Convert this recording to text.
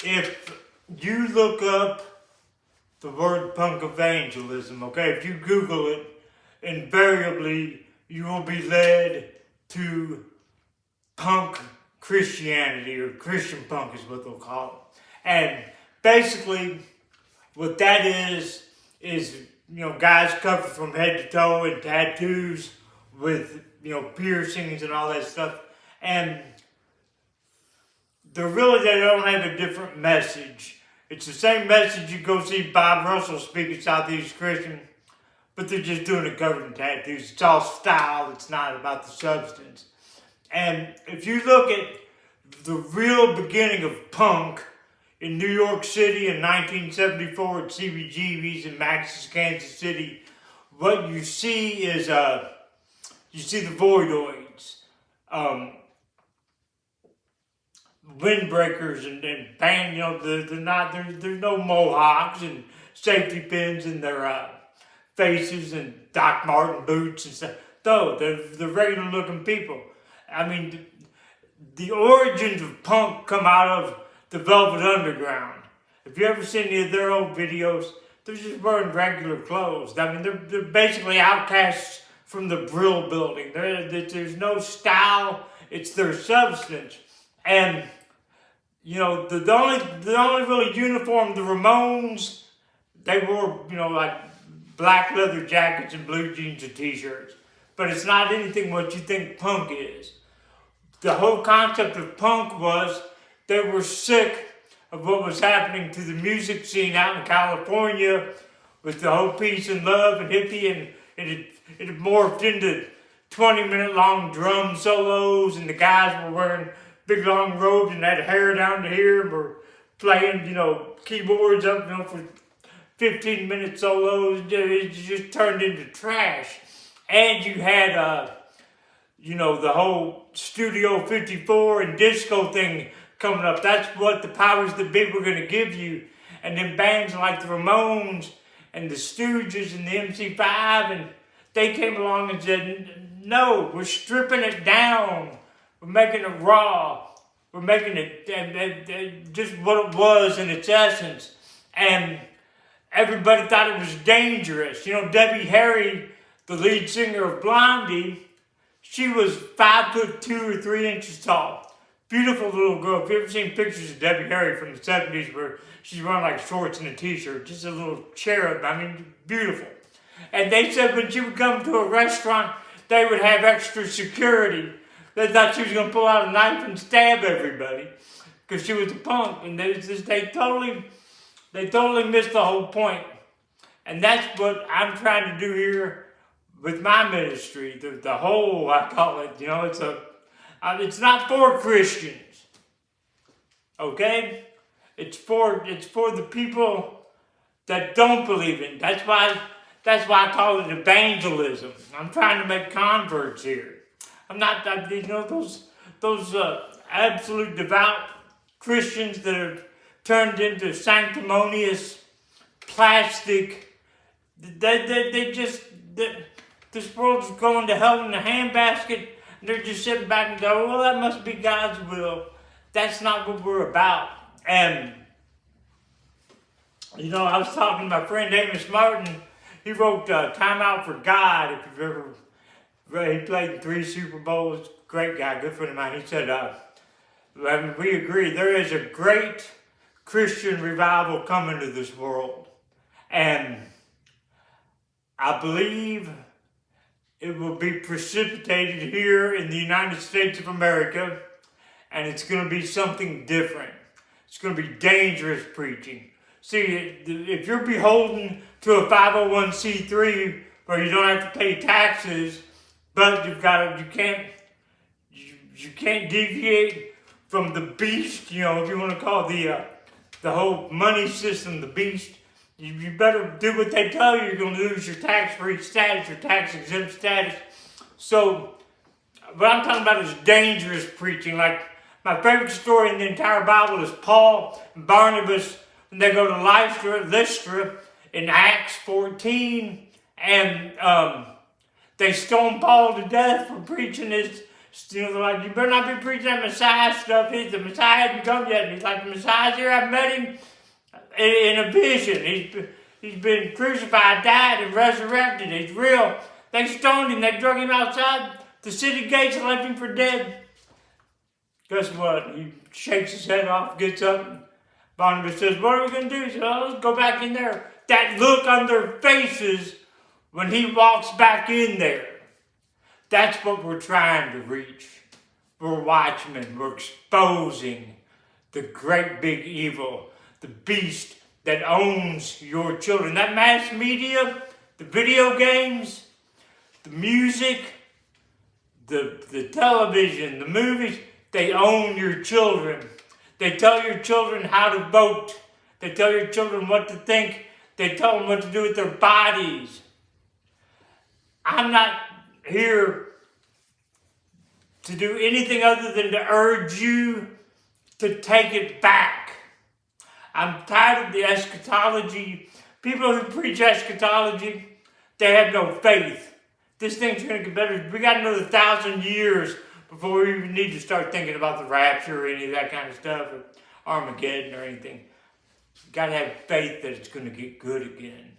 if you look up the word punk evangelism, okay, if you Google it, invariably you will be led to punk Christianity, or Christian punk is what they'll call it. And basically, what that is guys covered from head to toe in tattoos with, piercings and all that stuff. And they don't have a different message. It's the same message you go see Bob Russell speak at Southeast Christian, but they're just doing it covered in tattoos. It's all style, it's not about the substance. And if you look at the real beginning of punk in New York City in 1974 at CBGB's in Max's, Kansas City, what you see is you see the Voidoids, windbreakers and band, there's no mohawks and safety pins in their faces and Doc Marten boots and stuff. No, they're regular looking people. I mean, the origins of punk come out of the Velvet Underground. If you ever seen any of their old videos, they're just wearing regular clothes. I mean, they're basically outcasts from the Brill Building. There's no style, it's their substance. And, the only really uniform, the Ramones, they wore, like black leather jackets and blue jeans and t-shirts. But it's not anything what you think punk is. The whole concept of punk was they were sick of what was happening to the music scene out in California with the whole peace and love and hippie, and it had morphed into 20-minute long drum solos, and the guys were wearing big long robes and had hair down to here and were playing, keyboards up, for 15-minute solos. It just turned into trash. And you had, the whole Studio 54 and disco thing coming up. That's what the powers that be were going to give you. And then bands like the Ramones and the Stooges and the MC5, and they came along and said, no, we're stripping it down. We're making it raw. We're making it just what it was in its essence. And everybody thought it was dangerous. Debbie Harry, the lead singer of Blondie, she was 5'2" or 3 inches tall. Beautiful little girl. If you ever seen pictures of Debbie Harry from the 70s where she's wearing like shorts and a t-shirt, just a little cherub, beautiful. And they said when she would come to a restaurant, they would have extra security. They thought she was going to pull out a knife and stab everybody because she was a punk. And they totally missed the whole point. And that's what I'm trying to do here with my ministry. The whole, I call it, it's not for Christians. Okay? It's for the people that don't believe it. That's why I call it evangelism. I'm trying to make converts here. I'm not, those absolute devout Christians that have turned into sanctimonious plastic. This world's going to hell in a handbasket. And they're just sitting back and go, well, that must be God's will. That's not what we're about. And, I was talking to my friend Amos Martin. He wrote Time Out for God, if you've ever read. He played in 3 Super Bowls. Great guy, good friend of mine. He said, we agree, there is a great Christian revival coming to this world. And I believe it will be precipitated here in the United States of America, and it's going to be something different. It's going to be dangerous preaching. See, if you're beholden to a 501c3 where you don't have to pay taxes, but you can't deviate from the beast, if you want to call the whole money system the beast, you better do what they tell you. You're going to lose your tax-free status, your tax-exempt status. So, what I'm talking about is dangerous preaching. Like, my favorite story in the entire Bible is Paul and Barnabas when they go to Lystra in Acts 14, and they stone Paul to death for preaching his You know, they're like, you better not be preaching that Messiah stuff. The Messiah hadn't come yet. And he's like, the Messiah's here. I've met him in a vision. He's been crucified, died, and resurrected. He's real. They stoned him. They drug him outside the city gates and left him for dead. Guess what? He shakes his head off, gets up. Barnabas says, what are we going to do? He says, oh, let's go back in there. That look on their faces when he walks back in there. That's what we're trying to reach. We're watchmen. We're exposing the great big evil, the beast that owns your children. That mass media, the video games, the music, the television, the movies, they own your children. They tell your children how to vote. They tell your children what to think. They tell them what to do with their bodies. I'm not here to do anything other than to urge you to take it back. I'm tired of the eschatology. People who preach eschatology, they have no faith. This thing's going to get better. We got another 1,000 years before we even need to start thinking about the rapture or any of that kind of stuff, or Armageddon or anything. You got to have faith that it's going to get good again.